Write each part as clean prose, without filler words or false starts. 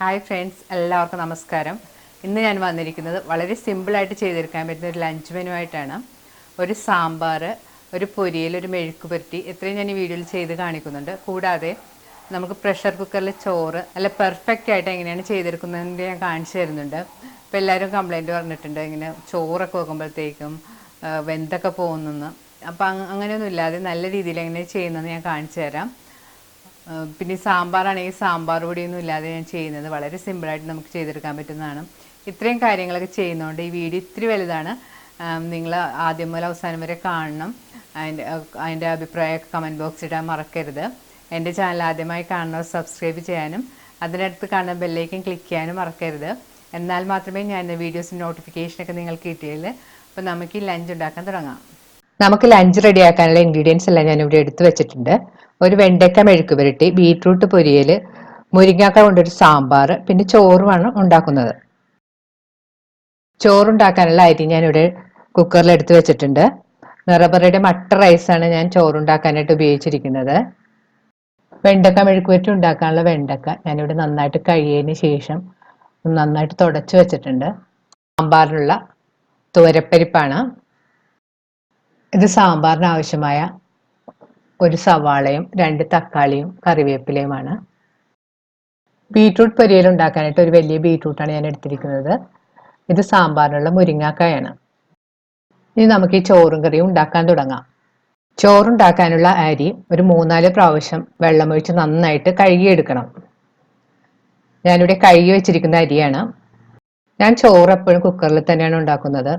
Hi friends, എല്ലാവർക്കും നമസ്കാരം. ഇന്ന് ഞാൻ വന്നിരിക്കുന്നത് വളരെ സിമ്പിളായിട്ട് ചെയ്തെടുക്കാൻ പറ്റുന്ന ഒരു ലഞ്ച് മെനു ആയിട്ടാണ്. ഒരു സാമ്പാർ, ഒരു പൊരിയൽ, ഒരു മെഴുക്ക് പുരട്ടി, ഇത്രയും ഞാൻ ഈ വീഡിയോയിൽ ചെയ്ത് കാണിക്കുന്നുണ്ട്. കൂടാതെ നമുക്ക് പ്രഷർ കുക്കറിൽ ചോറ് നല്ല പെർഫെക്റ്റ് ആയിട്ട് എങ്ങനെയാണ് ചെയ്തെടുക്കുന്നതെന്ന് ഞാൻ കാണിച്ചു തരുന്നുണ്ട്. ഇപ്പോൾ എല്ലാവരും കംപ്ലയിൻറ്റ് പറഞ്ഞിട്ടുണ്ട്, ഇങ്ങനെ ചോറൊക്കെ വെക്കുമ്പോഴത്തേക്കും വെന്തൊക്കെ പോകുന്നെന്ന്. അപ്പോൾ അങ്ങനെയൊന്നും ഇല്ലാതെ നല്ല രീതിയിൽ എങ്ങനെ ചെയ്യുന്നതെന്ന് ഞാൻ കാണിച്ചു തരാം. പിന്നെ സാമ്പാറാണെങ്കിൽ സാമ്പാർ പൊടിയൊന്നും ഇല്ലാതെ ഞാൻ ചെയ്യുന്നത് വളരെ സിമ്പിളായിട്ട് നമുക്ക് ചെയ്തെടുക്കാൻ പറ്റുന്നതാണ്. ഇത്രയും കാര്യങ്ങളൊക്കെ ചെയ്യുന്നതുകൊണ്ട് ഈ വീഡിയോ ഇത്തിരി വലുതാണ്. നിങ്ങൾ ആദ്യം മുതൽ അവസാനം വരെ കാണണം. അതിൻ്റെ അഭിപ്രായമൊക്കെ കമൻറ്റ് ബോക്സിൽ ഇടാൻ മറക്കരുത്. എൻ്റെ ചാനൽ ആദ്യമായി കാണുന്നവർ സബ്സ്ക്രൈബ് ചെയ്യാനും അതിനടുത്ത് കാണുന്ന ബെല്ലൈക്കൻ ക്ലിക്ക് ചെയ്യാനും മറക്കരുത്. എന്നാൽ മാത്രമേ ഞാൻ വീഡിയോസിൻ്റെ നോട്ടിഫിക്കേഷനൊക്കെ നിങ്ങൾക്ക് കിട്ടിയുള്ളൂ. അപ്പോൾ നമുക്ക് ഈ ലഞ്ച് ഉണ്ടാക്കാൻ തുടങ്ങാം. നമുക്ക് ലഞ്ച് റെഡിയാക്കാനുള്ള ഇൻഗ്രീഡിയൻസ് എല്ലാം ഞാനിവിടെ എടുത്തു വെച്ചിട്ടുണ്ട്. ഒരു വെണ്ടക്ക മെഴുക്ക് പുരട്ടി, ബീട്രൂട്ട് പൊരിയൽ, മുരിങ്ങാക്ക കൊണ്ടൊരു സാമ്പാർ, പിന്നെ ചോറുമാണ് ഉണ്ടാക്കുന്നത്. ചോറുണ്ടാക്കാനുള്ള അരി ഞാനിവിടെ കുക്കറിൽ എടുത്തു വെച്ചിട്ടുണ്ട്. നിറബറയുടെ മട്ട റൈസാണ് ഞാൻ ചോറുണ്ടാക്കാനായിട്ട് ഉപയോഗിച്ചിരിക്കുന്നത്. വെണ്ടക്ക മെഴുക്ക് പുരട്ടി ഉണ്ടാക്കാനുള്ള വെണ്ടക്ക ഞാനിവിടെ നന്നായിട്ട് കഴുകിയതിന് ശേഷം നന്നായിട്ട് തുടച്ചു വെച്ചിട്ടുണ്ട്. സാമ്പാറിനുള്ള തുവരപ്പരിപ്പാണ്. ഇത് സാമ്പാറിന് ആവശ്യമായ ഒരു സവാളയും 2 തക്കാളിയും കറിവേപ്പിലയുമാണ്. ബീട്രൂട്ട് പൊരിയൽ ഉണ്ടാക്കാനായിട്ട് ഒരു വലിയ ബീട്രൂട്ടാണ് ഞാൻ എടുത്തിരിക്കുന്നത്. ഇത് സാമ്പാറിനുള്ള മുരിങ്ങാക്കായാണ്. ഇനി നമുക്ക് ഈ ചോറും കറിയും ഉണ്ടാക്കാൻ തുടങ്ങാം. ചോറുണ്ടാക്കാനുള്ള അരി ഒരു 3-4 പ്രാവശ്യം വെള്ളമൊഴിച്ച് നന്നായിട്ട് കഴുകിയെടുക്കണം. ഞാനിവിടെ കഴുകി വെച്ചിരിക്കുന്ന അരിയാണ്. ഞാൻ ചോറ് എപ്പോഴും കുക്കറിൽ തന്നെയാണ് ഉണ്ടാക്കുന്നത്.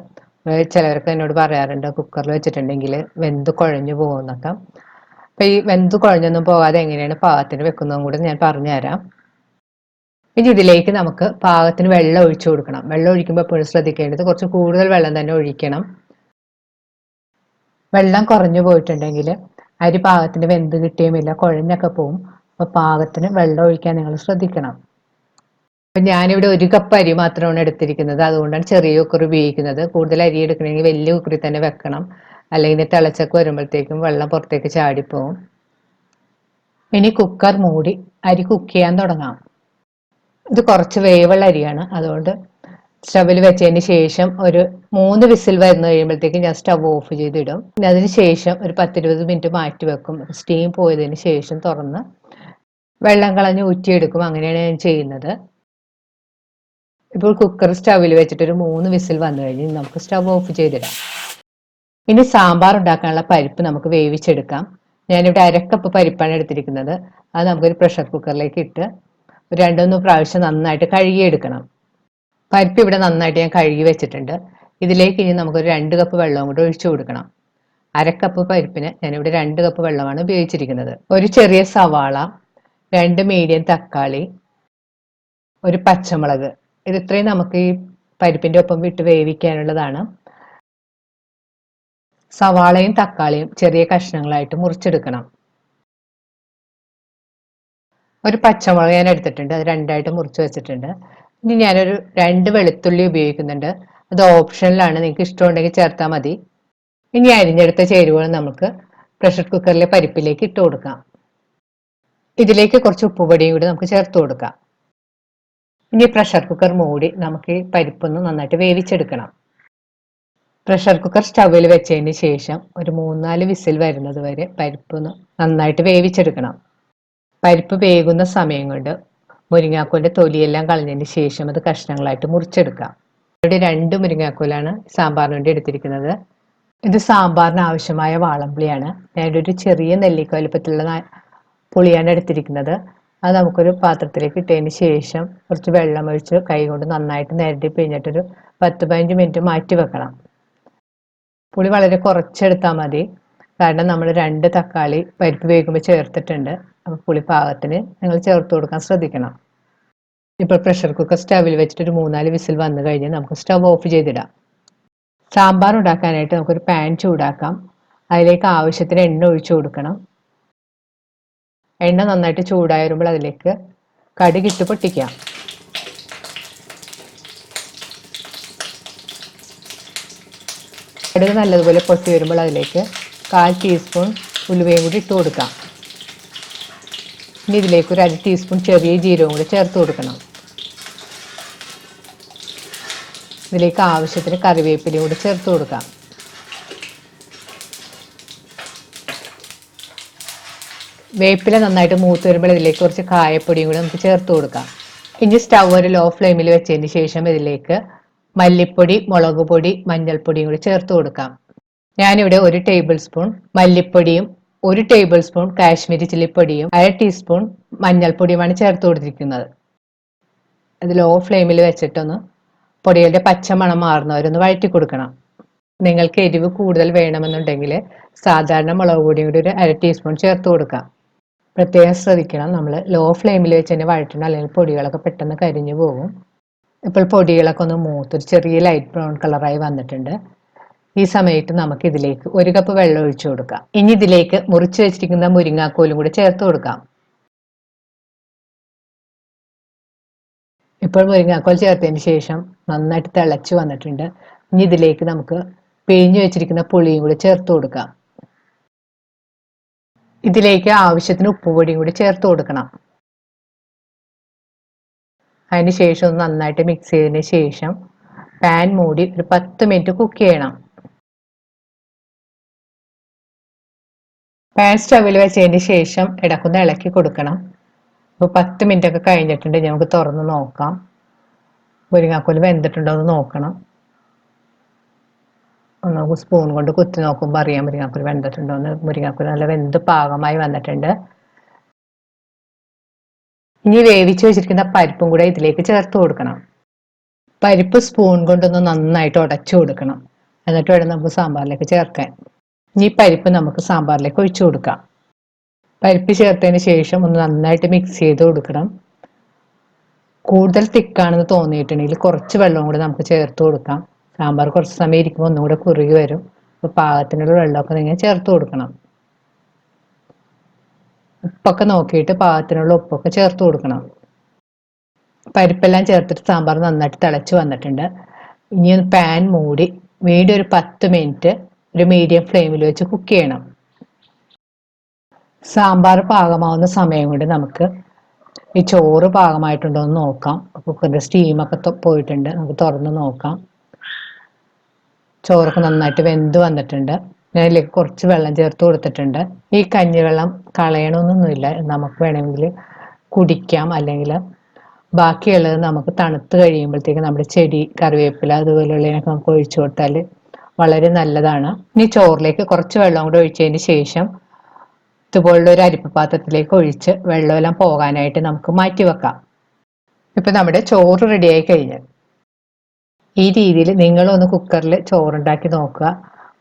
ചിലവർക്ക് എന്നോട് പറയാറുണ്ട് കുക്കറിൽ വെച്ചിട്ടുണ്ടെങ്കിൽ വെന്ത് കുഴഞ്ഞു പോകുമെന്നൊക്കെ. അപ്പോൾ ഈ വെന്ത് കുഴഞ്ഞൊന്നും പോകാതെ എങ്ങനെയാണ് പാകത്തിന് വെക്കുന്നതും കൂടെ ഞാൻ പറഞ്ഞുതരാം. ഇനി ഇതിലേക്ക് നമുക്ക് പാകത്തിന് വെള്ളം ഒഴിച്ചു കൊടുക്കണം. വെള്ളം ഒഴിക്കുമ്പോൾ എപ്പോഴും ശ്രദ്ധിക്കേണ്ടത് കുറച്ച് കൂടുതൽ വെള്ളം തന്നെ ഒഴിക്കണം. വെള്ളം കുറഞ്ഞു പോയിട്ടുണ്ടെങ്കിൽ അരി പാകത്തിന് വെന്ത് കിട്ടിയുമില്ല, കുഴഞ്ഞൊക്കെ പോവും. അപ്പോൾ പാകത്തിന് വെള്ളം ഒഴിക്കാൻ നിങ്ങൾ ശ്രദ്ധിക്കണം. അപ്പം ഞാനിവിടെ 1 കപ്പ് അരി മാത്രമാണ് എടുത്തിരിക്കുന്നത്. അതുകൊണ്ടാണ് ചെറിയ കുക്കർ ഉപയോഗിക്കുന്നത്. കൂടുതൽ അരി എടുക്കണമെങ്കിൽ വലിയ കുക്കറിൽ തന്നെ വെക്കണം. അല്ലെങ്കിൽ തിളച്ചൊക്കെ വരുമ്പോഴത്തേക്കും വെള്ളം പുറത്തേക്ക് ചാടിപ്പോവും. ഇനി കുക്കർ മൂടി അരി കുക്ക് ചെയ്യാൻ തുടങ്ങാം. ഇത് കുറച്ച് വേവുള്ള അരിയാണ്. അതുകൊണ്ട് സ്റ്റവിൽ വെച്ചതിന് ശേഷം ഒരു 3 വിസിൽ വരുന്ന കഴിയുമ്പോഴത്തേക്കും ഞാൻ സ്റ്റവ് ഓഫ് ചെയ്തിടും. പിന്നെ അതിന് ശേഷം ഒരു 10-20 മിനിറ്റ് മാറ്റി വെക്കും. സ്റ്റീം പോയതിന് ശേഷം തുറന്ന് വെള്ളം കളഞ്ഞ് ഊറ്റിയെടുക്കും. അങ്ങനെയാണ് ഞാൻ ചെയ്യുന്നത്. ഇപ്പോൾ കുക്കർ സ്റ്റവിൽ വെച്ചിട്ട് ഒരു 3 വിസിൽ വന്നു കഴിഞ്ഞ് നമുക്ക് സ്റ്റവ് ഓഫ് ചെയ്തിടാം. ഇനി സാമ്പാർ ഉണ്ടാക്കാനുള്ള പരിപ്പ് നമുക്ക് വേവിച്ചെടുക്കാം. ഞാനിവിടെ 1/2 കപ്പ് പരിപ്പാണ് എടുത്തിരിക്കുന്നത്. അത് നമുക്കൊരു പ്രഷർ കുക്കറിലേക്ക് ഇട്ട് 2-3 പ്രാവശ്യം നന്നായിട്ട് കഴുകിയെടുക്കണം. പരിപ്പ് ഇവിടെ നന്നായിട്ട് ഞാൻ കഴുകി വെച്ചിട്ടുണ്ട്. ഇതിലേക്ക് ഇനി നമുക്കൊരു 2 കപ്പ് വെള്ളവും കൂടെ ഒഴിച്ചു കൊടുക്കണം. 1/2 കപ്പ് പരിപ്പിന് ഞാനിവിടെ 2 കപ്പ് വെള്ളമാണ് ഉപയോഗിച്ചിരിക്കുന്നത്. ഒരു ചെറിയ സവാള, 2 മീഡിയം തക്കാളി, ഒരു പച്ചമുളക്, ഇത് ഇത്രയും നമുക്ക് ഈ പരിപ്പിന്റെ ഒപ്പം വിട്ട് വേവിക്കാനുള്ളതാണ്. സവാളയും തക്കാളിയും ചെറിയ കഷ്ണങ്ങളായിട്ട് മുറിച്ചെടുക്കണം. ഒരു പച്ചമുളക് ഞാൻ എടുത്തിട്ടുണ്ട്, അത് 2ആയിട്ട് മുറിച്ച് വെച്ചിട്ടുണ്ട്. ഇനി ഞാനൊരു 2 വെളുത്തുള്ളി ഉപയോഗിക്കുന്നുണ്ട്. അത് ഓപ്ഷനിലാണ്, നിങ്ങൾക്ക് ഇഷ്ടമുണ്ടെങ്കിൽ ചേർത്താൽ മതി. ഇനി അരിഞ്ഞെടുത്ത ചേരുവകൾ നമുക്ക് പ്രഷർ കുക്കറിലെ പരിപ്പിലേക്ക് ഇട്ട് കൊടുക്കാം. ഇതിലേക്ക് കുറച്ച് ഉപ്പുപൊടിയും കൂടി നമുക്ക് ചേർത്ത് കൊടുക്കാം. ഇനി പ്രഷർ കുക്കർ മൂടി നമുക്ക് ഈ പരിപ്പൊന്ന് നന്നായിട്ട് വേവിച്ചെടുക്കണം. പ്രഷർ കുക്കർ സ്റ്റവിൽ വെച്ചതിന് ശേഷം ഒരു 3-4 വിസിൽ വരുന്നത് വരെ പരിപ്പൊന്ന് നന്നായിട്ട് വേവിച്ചെടുക്കണം. പരിപ്പ് വേകുന്ന സമയം കൊണ്ട് മുരിങ്ങാക്കോലിന്റെ തൊലിയെല്ലാം കളഞ്ഞതിന് ശേഷം അത് കഷ്ണങ്ങളായിട്ട് മുറിച്ചെടുക്കാം. ഇവിടെ 2 മുരിങ്ങാക്കോലാണ് സാമ്പാറിന് വേണ്ടി എടുത്തിരിക്കുന്നത്. ഇത് സാമ്പാറിന് ആവശ്യമായ വാളംപുളിയാണ്. ഞാനിവിടെ ഒരു ചെറിയ നെല്ലിക്ക വലുപ്പത്തിലുള്ള പുളിയാണ് എടുത്തിരിക്കുന്നത്. അത് നമുക്കൊരു പാത്രത്തിലേക്ക് ഇട്ടതിന് ശേഷം കുറച്ച് വെള്ളം ഒഴിച്ച് കൈകൊണ്ട് നന്നായിട്ട് നിരടി പിഴിഞ്ഞിട്ടൊരു 10-15 മിനിറ്റ് മാറ്റി വെക്കണം. പുളി വളരെ കുറച്ചെടുത്താൽ മതി. കാരണം നമ്മൾ 2 തക്കാളി പരിപ്പ് വേകുമ്പോൾ ചേർത്തിട്ടുണ്ട്. അപ്പോൾ പുളി പാകത്തിന് നിങ്ങൾ ചേർത്ത് കൊടുക്കാൻ ശ്രദ്ധിക്കണം. ഇപ്പോൾ പ്രഷർ കുക്കർ സ്റ്റവിൽ വെച്ചിട്ട് ഒരു 3-4 വിസിൽ വന്നു കഴിഞ്ഞ് നമുക്ക് സ്റ്റവ് ഓഫ് ചെയ്തിടാം. സാമ്പാർ ഉണ്ടാക്കാനായിട്ട് നമുക്കൊരു പാൻ ചൂടാക്കാം. അതിലേക്ക് ആവശ്യത്തിന് എണ്ണ ഒഴിച്ചു കൊടുക്കണം. എണ്ണ നന്നായിട്ട് ചൂടായി വരുമ്പോൾ അതിലേക്ക് കടുകിട്ട് പൊട്ടിക്കാം. കടുക് നല്ലതുപോലെ പൊട്ടി വരുമ്പോൾ അതിലേക്ക് 1/4 ടീസ്പൂൺ ഉലുവയും കൂടി ഇട്ട് കൊടുക്കാം. ഇനി ഇതിലേക്ക് ഒരു 1/2 ടീസ്പൂൺ ചെറിയ ജീരകവും കൂടി ചേർത്ത് കൊടുക്കണം. ഇതിലേക്ക് ആവശ്യത്തിന് കറിവേപ്പിലയും കൂടി ചേർത്ത് കൊടുക്കാം. വേപ്പില നന്നായിട്ട് മൂത്ത് വരുമ്പോൾ ഇതിലേക്ക് കുറച്ച് കായപ്പൊടിയും കൂടി നമുക്ക് ചേർത്ത് കൊടുക്കാം. ഇനി സ്റ്റൗ ഒരു ലോ ഫ്ലെയിമിൽ വെച്ചതിന് ശേഷം ഇതിലേക്ക് മല്ലിപ്പൊടി, മുളക് പൊടി, മഞ്ഞൾപ്പൊടിയും കൂടി ചേർത്ത് കൊടുക്കാം. ഞാനിവിടെ 1 ടേബിൾ സ്പൂൺ മല്ലിപ്പൊടിയും 1 ടേബിൾ സ്പൂൺ കാശ്മീരി ചില്ലിപ്പൊടിയും 1/2 ടീസ്പൂൺ മഞ്ഞൾപ്പൊടിയുമാണ് ചേർത്ത് കൊടുത്തിരിക്കുന്നത്. ഇത് ലോ ഫ്ലെയിമിൽ വെച്ചിട്ടൊന്ന് പൊടികളുടെ പച്ചമണം മാറുന്നവരൊന്ന് വഴറ്റി കൊടുക്കണം. നിങ്ങൾക്ക് എരിവ് കൂടുതൽ വേണമെന്നുണ്ടെങ്കിൽ സാധാരണ മുളക് പൊടിയും കൂടി 1/2 ടീസ്പൂൺ ചേർത്ത് കൊടുക്കാം. പ്രത്യേകം ശ്രദ്ധിക്കണം, നമ്മൾ ലോ ഫ്ലെയിമിൽ വെച്ച് തന്നെ വഴറ്റണം, അല്ലെങ്കിൽ പൊടികളൊക്കെ പെട്ടെന്ന് കരിഞ്ഞു പോകും. ഇപ്പോൾ പൊടികളൊക്കെ ഒന്ന് മൂത്ത് ഒരു ചെറിയ ലൈറ്റ് ബ്രൗൺ കളറായി വന്നിട്ടുണ്ട്. ഈ സമയത്ത് നമുക്ക് ഇതിലേക്ക് 1 കപ്പ് വെള്ളം ഒഴിച്ചു കൊടുക്കാം. ഇനി ഇതിലേക്ക് മുറിച്ച് വെച്ചിരിക്കുന്ന മുരിങ്ങാക്കോലും കൂടി ചേർത്ത് കൊടുക്കാം. ഇപ്പോൾ മുരിങ്ങാക്കോൽ ചേർത്തതിന് ശേഷം നന്നായിട്ട് തിളച്ച് വന്നിട്ടുണ്ട്. ഇനി ഇതിലേക്ക് നമുക്ക് പിഴിഞ്ഞു വെച്ചിരിക്കുന്ന പുളിയും കൂടി ചേർത്ത് കൊടുക്കാം. ഇതിലേക്ക് ആവശ്യത്തിന് ഉപ്പുപൊടിയും കൂടി ചേർത്ത് കൊടുക്കണം. അതിന് ശേഷം ഒന്ന് നന്നായിട്ട് മിക്സ് ചെയ്തതിന് ശേഷം പാൻ മൂടി ഒരു 10 മിനിറ്റ് കുക്ക് ചെയ്യണം. പാൻ സ്റ്റവിൽ വെച്ചതിന് ശേഷം ഇടക്കൊന്ന് ഇളക്കി കൊടുക്കണം. ഇപ്പോൾ 10 മിനിറ്റ് ഒക്കെ കഴിഞ്ഞിട്ടുണ്ട്. നമുക്ക് തുറന്ന് നോക്കാം. മുരിങ്ങാക്കോൽ വെന്തിട്ടുണ്ടോ എന്ന് നോക്കണം. നമുക്ക് സ്പൂൺ കൊണ്ട് കുത്തി നോക്കുമ്പോൾ അറിയാം മുരിങ്ങാക്കോൽ വെന്തിട്ടുണ്ടോ എന്ന്. മുരിങ്ങാക്കോൽ നല്ല വെന്ത് പാകമായി വന്നിട്ടുണ്ട്. ഇനി വേവിച്ച് വെച്ചിരിക്കുന്ന പരിപ്പും കൂടെ ഇതിലേക്ക് ചേർത്ത് കൊടുക്കണം. പരിപ്പ് സ്പൂൺ കൊണ്ടൊന്ന് നന്നായിട്ട് ഉടച്ചു കൊടുക്കണം. എന്നിട്ട് വേണം നമുക്ക് സാമ്പാറിലേക്ക് ചേർക്കാൻ. ഇനി പരിപ്പ് നമുക്ക് സാമ്പാറിലേക്ക് ഒഴിച്ചു കൊടുക്കാം. പരിപ്പ് ചേർത്തതിന് ശേഷം ഒന്ന് നന്നായിട്ട് മിക്സ് ചെയ്ത് കൊടുക്കണം. കൂടുതൽ തിക്കാണെന്ന് തോന്നിയിട്ടുണ്ടെങ്കിൽ കുറച്ച് വെള്ളം കൂടി നമുക്ക് ചേർത്ത് കൊടുക്കാം. സാമ്പാർ കുറച്ച് സമയം ഇരിക്കുമ്പോൾ ഒന്നും കൂടെ കുറുകി വരും. അപ്പോൾ പാകത്തിനുള്ള വെള്ളമൊക്കെ നിങ്ങൾ ചേർത്ത് കൊടുക്കണം. ഉപ്പൊക്കെ നോക്കിയിട്ട് പാകത്തിനുള്ള ഉപ്പൊക്കെ ചേർത്ത് കൊടുക്കണം. പരിപ്പെല്ലാം ചേർത്തിട്ട് സാമ്പാർ നന്നായിട്ട് തിളച്ച് വന്നിട്ടുണ്ട്. ഇനി ഒന്ന് പാൻ മൂടി വീണ്ടും ഒരു 10 മിനിറ്റ് ഒരു മീഡിയം ഫ്ലെയിമിൽ വെച്ച് കുക്ക് ചെയ്യണം. സാമ്പാർ പാകമാവുന്ന സമയം കൊണ്ട് നമുക്ക് ഈ ചോറ് പാകമായിട്ടുണ്ടോ എന്ന് നോക്കാം. കുക്കറിൻ്റെ സ്റ്റീമൊക്കെ പോയിട്ടുണ്ട്. നമുക്ക് തുറന്ന് നോക്കാം. ചോറൊക്കെ നന്നായിട്ട് വെന്ത് വന്നിട്ടുണ്ട്. ഞാൻ ഇതിലേക്ക് കുറച്ച് വെള്ളം ചേർത്ത് കൊടുത്തിട്ടുണ്ട്. ഈ കഞ്ഞിവെള്ളം കളയണമെന്നൊന്നുമില്ല. നമുക്ക് വേണമെങ്കിൽ കുടിക്കാം, അല്ലെങ്കിൽ ബാക്കിയുള്ളത് നമുക്ക് തണുത്ത് കഴിയുമ്പോഴത്തേക്ക് നമ്മുടെ ചെടി, കറിവേപ്പില അതുപോലെയുള്ളതിനൊക്കെ നമുക്ക് ഒഴിച്ചു കൊടുത്താൽ വളരെ നല്ലതാണ്. ഇനി ചോറിലേക്ക് കുറച്ച് വെള്ളം കൂടെ ഒഴിച്ചതിന് ശേഷം ഇതുപോലുള്ള ഒരു അരിപ്പ പാത്രത്തിലേക്ക് ഒഴിച്ച് വെള്ളമെല്ലാം പോകാനായിട്ട് നമുക്ക് മാറ്റി വെക്കാം. ഇപ്പം നമ്മുടെ ചോറ് റെഡിയായി കഴിഞ്ഞു. ഈ രീതിയിൽ നിങ്ങളൊന്ന് കുക്കറിൽ ചോറുണ്ടാക്കി നോക്കുക.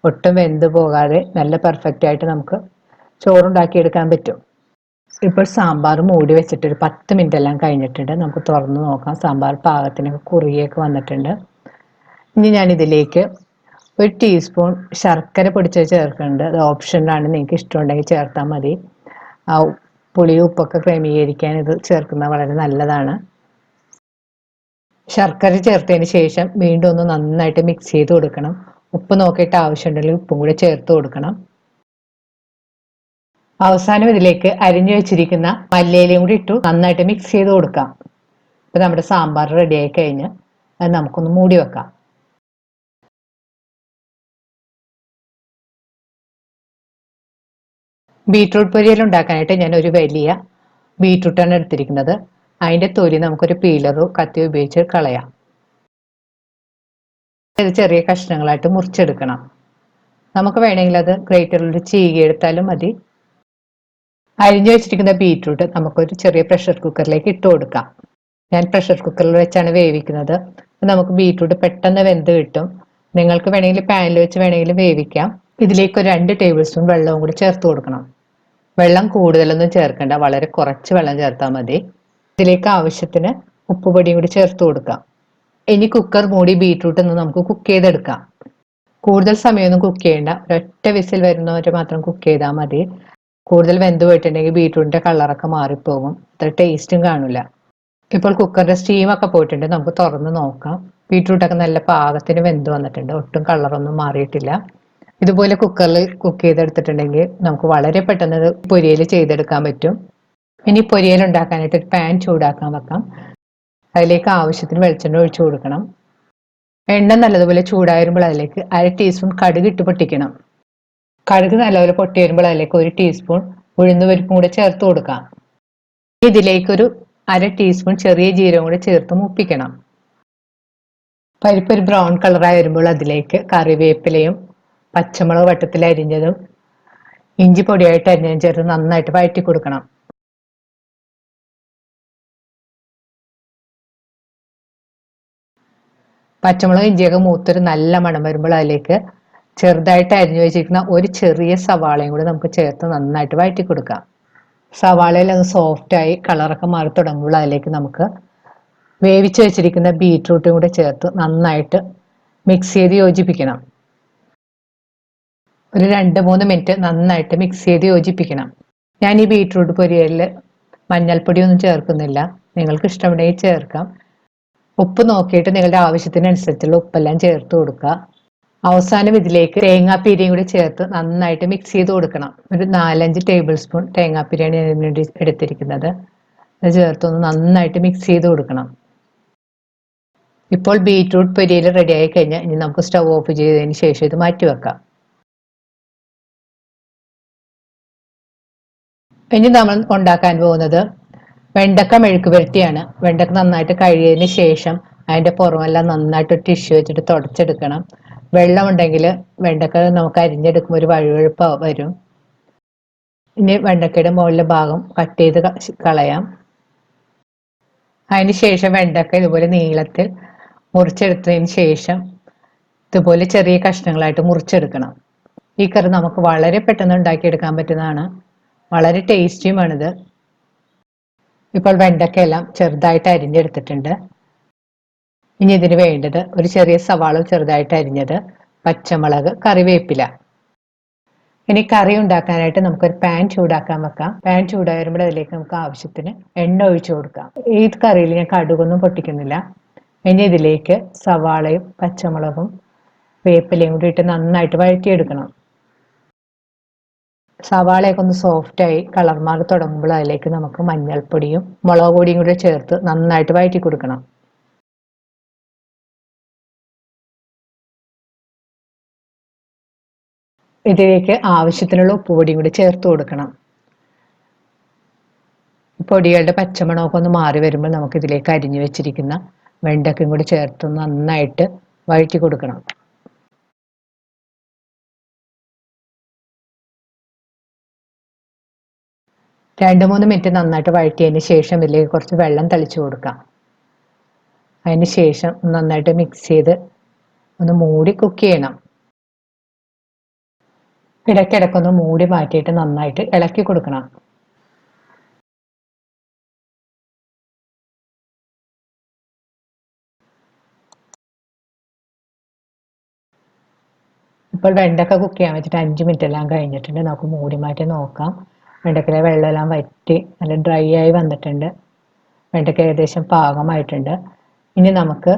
ഒട്ടും വെന്ത് പോകാതെ നല്ല പെർഫെക്റ്റ് ആയിട്ട് നമുക്ക് ചോറുണ്ടാക്കിയെടുക്കാൻ പറ്റും. ഇപ്പോൾ സാമ്പാർ മൂടി വെച്ചിട്ട് ഒരു 10 മിനിറ്റ് എല്ലാം കഴിഞ്ഞിട്ടുണ്ട്. നമുക്ക് തുറന്ന് നോക്കാം. സാമ്പാർ പാകത്തിനൊക്കെ കുറുകിയൊക്കെ വന്നിട്ടുണ്ട്. ഇനി ഞാൻ ഇതിലേക്ക് 1 ടീസ്പൂൺ ശർക്കര പൊടിച്ച് ചേർക്കുന്നുണ്ട്. അത് ഓപ്ഷനിലാണ്, നിങ്ങൾക്ക് ഇഷ്ടമുണ്ടെങ്കിൽ ചേർത്താൽ മതി. ആ പുളിയും ഉപ്പൊക്കെ ക്രമീകരിക്കാൻ ഇത് ചേർക്കുന്നത് വളരെ നല്ലതാണ്. ശർക്കര ചേർത്തതിന് ശേഷം വീണ്ടും ഒന്ന് നന്നായിട്ട് മിക്സ് ചെയ്ത് കൊടുക്കണം. ഉപ്പ് നോക്കിയിട്ട് ആവശ്യമുണ്ടെങ്കിൽ ഉപ്പും കൂടി ചേർത്ത് കൊടുക്കണം. അവസാനം ഇതിലേക്ക് അരിഞ്ഞു വെച്ചിരിക്കുന്ന മല്ലിയിലയും കൂടി ഇട്ടു നന്നായിട്ട് മിക്സ് ചെയ്ത് കൊടുക്കാം. ഇപ്പം നമ്മുടെ സാമ്പാർ റെഡി ആയി കഴിഞ്ഞ് അത് നമുക്കൊന്ന് മൂടി വെക്കാം. ബീട്രൂട്ട് പൊരിയൽ ഉണ്ടാക്കാനായിട്ട് ഞാൻ ഒരു വലിയ ബീട്രൂട്ടാണ് എടുത്തിരിക്കുന്നത്. അതിൻ്റെ തൊലി നമുക്കൊരു പീലറോ കത്തിയോ ഉപയോഗിച്ച് കളയാം. ഇത് ചെറിയ കഷ്ണങ്ങളായിട്ട് മുറിച്ചെടുക്കണം. നമുക്ക് വേണമെങ്കിൽ അത് ഗ്രേറ്ററിൽ ചീകി എടുത്താലും മതി. അരിഞ്ഞു വെച്ചിരിക്കുന്ന ബീട്രൂട്ട് നമുക്കൊരു ചെറിയ പ്രഷർ കുക്കറിലേക്ക് ഇട്ട് കൊടുക്കാം. ഞാൻ പ്രഷർ കുക്കറിൽ വെച്ചാണ് വേവിക്കുന്നത്. നമുക്ക് ബീട്രൂട്ട് പെട്ടെന്ന് വെന്ത് കിട്ടും. നിങ്ങൾക്ക് വേണമെങ്കിൽ പാനിൽ വെച്ച് വേണമെങ്കിൽ വേവിക്കാം. ഇതിലേക്ക് ഒരു 2 ടേബിൾ സ്പൂൺ വെള്ളവും കൂടി ചേർത്ത് കൊടുക്കണം. വെള്ളം കൂടുതലൊന്നും ചേർക്കണ്ട, വളരെ കുറച്ച് വെള്ളം ചേർത്താൽ മതി. ഇതിലേക്ക് ആവശ്യത്തിന് ഉപ്പുപൊടിയും കൂടി ചേർത്ത് കൊടുക്കാം. ഇനി കുക്കർ മൂടി ബീട്രൂട്ട് ഒന്ന് നമുക്ക് കുക്ക് ചെയ്തെടുക്കാം. കൂടുതൽ സമയമൊന്നും കുക്ക് ചെയ്യേണ്ട, ഒരൊറ്റ വിസിൽ വരുന്നവരെ മാത്രം കുക്ക് ചെയ്താൽ മതി. കൂടുതൽ വെന്ത് പോയിട്ടുണ്ടെങ്കിൽ ബീട്രൂട്ടിന്റെ കളറൊക്കെ മാറിപ്പോകും, അത്ര ടേസ്റ്റും കാണില്ല. ഇപ്പോൾ കുക്കറിന്റെ സ്റ്റീമൊക്കെ പോയിട്ടുണ്ട്. നമുക്ക് തുറന്ന് നോക്കാം. ബീട്രൂട്ടൊക്കെ നല്ല പാകത്തിന് വെന്ത് വന്നിട്ടുണ്ട്. ഒട്ടും കളറൊന്നും മാറിയിട്ടില്ല. ഇതുപോലെ കുക്കറിൽ കുക്ക് ചെയ്തെടുത്തിട്ടുണ്ടെങ്കിൽ നമുക്ക് വളരെ പെട്ടെന്ന് പൊരിയൽ ചെയ്തെടുക്കാൻ പറ്റും. ഇനി പൊരിയൽ ഉണ്ടാക്കാനായിട്ട് ഒരു പാൻ ചൂടാക്കാൻ വെക്കാം. അതിലേക്ക് ആവശ്യത്തിന് വെളിച്ചെണ്ണ ഒഴിച്ചു കൊടുക്കണം. എണ്ണ നല്ലതുപോലെ ചൂടായി വരുമ്പോൾ അതിലേക്ക് 1/2 ടീസ്പൂൺ കടുക് ഇട്ട് പൊട്ടിക്കണം. കടുക് നല്ലപോലെ പൊട്ടി വരുമ്പോൾ അതിലേക്ക് 1 ടീസ്പൂൺ ഉഴുന്നുപരിപ്പും കൂടെ ചേർത്ത് കൊടുക്കാം. ഇതിലേക്കൊരു 1/2 ടീസ്പൂൺ ചെറിയ ജീരകം കൂടെ ചേർത്ത് മൂപ്പിക്കണം. പരിപ്പ് ഒരു ബ്രൗൺ കളറായി വരുമ്പോൾ അതിലേക്ക് കറിവേപ്പിലയും പച്ചമുളക് വട്ടത്തിൽ അരിഞ്ഞതും ഇഞ്ചി പൊടിയായിട്ട് അരിഞ്ഞതും ചേർത്ത് നന്നായിട്ട് വഴറ്റി കൊടുക്കണം. പച്ചമുളക് ഇഞ്ചിയൊക്കെ മൂത്തൊരു നല്ല മണം വരുമ്പോൾ അതിലേക്ക് ചെറുതായിട്ട് അരിഞ്ഞു വെച്ചിരിക്കുന്ന ഒരു ചെറിയ സവാളയും കൂടി നമുക്ക് ചേർത്ത് നന്നായിട്ട് വഴറ്റി കൊടുക്കാം. സവാളയിൽ അത് സോഫ്റ്റായി കളറൊക്കെ മാറി തുടങ്ങുമ്പോൾ അതിലേക്ക് നമുക്ക് വേവിച്ച് വെച്ചിരിക്കുന്ന ബീറ്റ്റൂട്ടും കൂടെ ചേർത്ത് നന്നായിട്ട് മിക്സ് ചെയ്ത് യോജിപ്പിക്കണം. ഒരു 2-3 മിനിറ്റ് നന്നായിട്ട് മിക്സ് ചെയ്ത് യോജിപ്പിക്കണം. ഞാൻ ഈ ബീറ്റ്റൂട്ട് പൊരിയലിൽ മഞ്ഞൾപ്പൊടിയൊന്നും ചേർക്കുന്നില്ല. നിങ്ങൾക്ക് ഇഷ്ടമുണ്ടെങ്കിൽ ചേർക്കാം. ഉപ്പ് നോക്കിയിട്ട് നിങ്ങളുടെ ആവശ്യത്തിനനുസരിച്ചുള്ള ഉപ്പെല്ലാം ചേർത്ത് കൊടുക്കുക. അവസാനം ഇതിലേക്ക് തേങ്ങാപ്പീരയും കൂടി ചേർത്ത് നന്നായിട്ട് മിക്സ് ചെയ്ത് കൊടുക്കണം. ഒരു 4-5 ടേബിൾ സ്പൂൺ തേങ്ങാപ്പീരയാണ് ഞാൻ ഇതിന് വേണ്ടി എടുത്തിരിക്കുന്നത്. അത് ചേർത്തൊന്ന് നന്നായിട്ട് മിക്സ് ചെയ്ത് കൊടുക്കണം. ഇപ്പോൾ ബീറ്റ്റൂട്ട് പൊരിയൽ റെഡി ആയി കഴിഞ്ഞാൽ ഇനി നമുക്ക് സ്റ്റവ് ഓഫ് ചെയ്തതിന് ശേഷം ഇത് മാറ്റി വെക്കാം. ഇനി നമ്മൾ ഉണ്ടാക്കാൻ പോകുന്നത് വെണ്ടക്ക മെഴുക്കുപുരട്ടിയാണ്. വെണ്ടക്ക നന്നായിട്ട് കഴുകിയതിന് ശേഷം അതിൻ്റെ പുറമെല്ലാം നന്നായിട്ട് ടിഷ്യൂ വെച്ചിട്ട് തുടച്ചെടുക്കണം. വെള്ളം ഉണ്ടെങ്കിൽ വെണ്ടക്ക നമുക്ക് അരിഞ്ഞെടുക്കുമ്പോൾ ഒരു വഴുവഴുപ്പ് വരും. ഇനി വെണ്ടക്കയുടെ മുകളിലെ ഭാഗം കട്ട് ചെയ്ത് കളയാം. അതിന് ശേഷം വെണ്ടക്ക ഇതുപോലെ നീളത്തിൽ മുറിച്ചെടുത്തതിന് ശേഷം ഇതുപോലെ ചെറിയ കഷ്ണങ്ങളായിട്ട് മുറിച്ചെടുക്കണം. ഈ കറി നമുക്ക് വളരെ പെട്ടെന്ന് ഉണ്ടാക്കിയെടുക്കാൻ പറ്റുന്നതാണ്. വളരെ ടേസ്റ്റിയുമാണിത്. ഇപ്പോൾ വെണ്ടക്കയെല്ലാം ചെറുതായിട്ട് അരിഞ്ഞെടുത്തിട്ടുണ്ട്. ഇനി ഇതിന് വേണ്ടത് ഒരു ചെറിയ സവാള ചെറുതായിട്ട് അരിഞ്ഞത്, പച്ചമുളക്, കറിവേപ്പില. ഇനി കറി ഉണ്ടാക്കാനായിട്ട് നമുക്കൊരു പാൻ ചൂടാക്കാൻ വെക്കാം. പാൻ ചൂടായി വരുമ്പോൾ അതിലേക്ക് നമുക്ക് ആവശ്യത്തിന് എണ്ണ ഒഴിച്ചു കൊടുക്കാം. ഈ കറിയിൽ ഞാൻ കടുകൊന്നും പൊട്ടിക്കുന്നില്ല. ഇനി ഇതിലേക്ക് സവാളയും പച്ചമുളകും വേപ്പിലയും കൂടി ഇട്ട് നന്നായിട്ട് വഴറ്റിയെടുക്കണം. സവാളയൊക്കെ ഒന്ന് സോഫ്റ്റായി കളർ മാറി തുടങ്ങുമ്പോൾ അതിലേക്ക് നമുക്ക് മഞ്ഞൾപ്പൊടിയും മുളക് പൊടിയും കൂടി ചേർത്ത് നന്നായിട്ട് വഴറ്റി കൊടുക്കണം. ഇതിലേക്ക് ആവശ്യത്തിനുള്ള ഉപ്പുപൊടിയും കൂടി ചേർത്ത് കൊടുക്കണം. പൊടികളുടെ പച്ചമണമൊക്കെ ഒന്ന് മാറി വരുമ്പോൾ നമുക്ക് ഇതിലേക്ക് അരിഞ്ഞു വെച്ചിരിക്കുന്ന വെണ്ടക്കയും കൂടി ചേർത്ത് നന്നായിട്ട് വഴറ്റി കൊടുക്കണം. രണ്ട് മൂന്ന് മിനിറ്റ് നന്നായിട്ട് വഴറ്റിയതിന് ശേഷം ഇതിലേക്ക് കുറച്ച് വെള്ളം തളിച്ചു കൊടുക്കാം. അതിന് ശേഷം നന്നായിട്ട് മിക്സ് ചെയ്ത് ഒന്ന് മൂടി കുക്ക് ചെയ്യണം. ഇടയ്ക്കിടയ്ക്കൊന്ന് മൂടി മാറ്റിയിട്ട് നന്നായിട്ട് ഇളക്കി കൊടുക്കണം. ഇപ്പോൾ വെണ്ടക്ക കുക്ക് ചെയ്യാൻ വെച്ചിട്ട് 5 മിനിറ്റ് എല്ലാം കഴിഞ്ഞിട്ടുണ്ട്. നമുക്ക് മൂടി മാറ്റി നോക്കാം. വെണ്ടക്കയിലെ വെള്ളമെല്ലാം വറ്റി നല്ല ഡ്രൈ ആയി വന്നിട്ടുണ്ട്. വെണ്ടക്ക ഏകദേശം പാകമായിട്ടുണ്ട്. ഇനി നമുക്ക്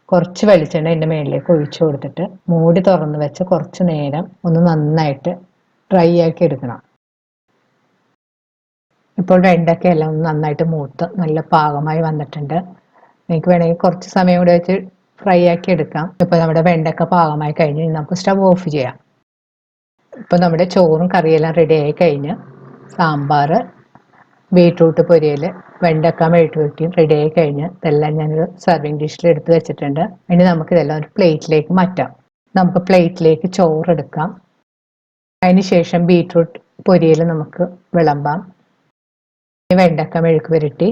കുറച്ച് വെളിച്ചെണ്ണ ഇതിൻ്റെ മുകളിലേക്ക് ഒഴിച്ചു കൊടുത്തിട്ട് മൂടി തുറന്ന് വെച്ച് കുറച്ച് നേരം ഒന്ന് നന്നായിട്ട് ഡ്രൈ ആക്കി എടുക്കണം. ഇപ്പോൾ വെണ്ടക്ക എല്ലാം ഒന്ന് നന്നായിട്ട് മൂത്ത് നല്ല പാകമായി വന്നിട്ടുണ്ട്. നിങ്ങൾക്ക് വേണമെങ്കിൽ കുറച്ച് സമയം കൂടെ വെച്ച് ഫ്രൈ ആക്കി എടുക്കാം. ഇപ്പോൾ നമ്മുടെ വെണ്ടക്ക പാകമായി കഴിഞ്ഞ് നമുക്ക് സ്റ്റവ് ഓഫ് ചെയ്യാം. ഇപ്പോൾ നമ്മുടെ ചോറും കറിയെല്ലാം റെഡി ആയി കഴിഞ്ഞ് സാമ്പാർ, ബീട്രൂട്ട് പൊരിയൽ, വെണ്ടക്ക മെഴുക്കുപുരട്ടിയും റെഡി ആയി കഴിഞ്ഞ് ഇതെല്ലാം ഞാനൊരു സർവിങ് ഡിഷിൽ എടുത്ത് വെച്ചിട്ടുണ്ട്. ഇനി നമുക്കിതെല്ലാം ഒരു പ്ലേറ്റിലേക്ക് മാറ്റാം. നമുക്ക് പ്ലേറ്റിലേക്ക് ചോറെടുക്കാം. അതിന് ശേഷം ബീട്രൂട്ട് പൊരിയൽ നമുക്ക് വിളമ്പാം. വെണ്ടക്ക മെഴുക്കുപുരട്ടി.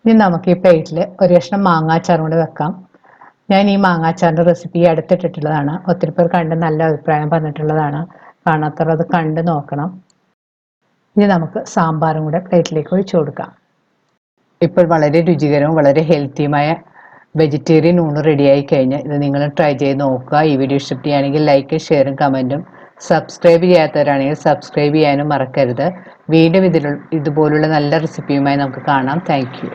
ഇനി നമുക്ക് ഈ പ്ലേറ്റിൽ ഒരു കഷ്ണം മാങ്ങാച്ചാറും കൂടെ വെക്കാം. ഞാൻ ഈ മാങ്ങാച്ചാറിൻ്റെ റെസിപ്പി അടുത്തിട്ടിട്ടുള്ളതാണ്. ഒത്തിരി പേർ കണ്ട് നല്ല അഭിപ്രായം പറഞ്ഞിട്ടുള്ളതാണ്. കാണാത്തവർ അത് കണ്ട് നോക്കണം. ഇനി നമുക്ക് സാമ്പാറും കൂടെ പ്ലേറ്റിലേക്ക് ഒഴിച്ചു കൊടുക്കാം. ഇപ്പോൾ വളരെ രുചികരവും വളരെ ഹെൽത്തിയുമായ വെജിറ്റേറിയൻ ഊണ് റെഡിയായി കഴിഞ്ഞ് ഇത് നിങ്ങൾ ട്രൈ ചെയ്ത് നോക്കുക. ഈ വീഡിയോ ഇഷ്ടപ്പെടുകയാണെങ്കിൽ ലൈക്ക്, ഷെയറും കമൻറ്റും, സബ്സ്ക്രൈബ് ചെയ്യാത്തവരാണെങ്കിൽ സബ്സ്ക്രൈബ് ചെയ്യാനും മറക്കരുത്. വീണ്ടും ഇതുപോലുള്ള നല്ല റെസിപ്പിയുമായി നമുക്ക് കാണാം. Thank you.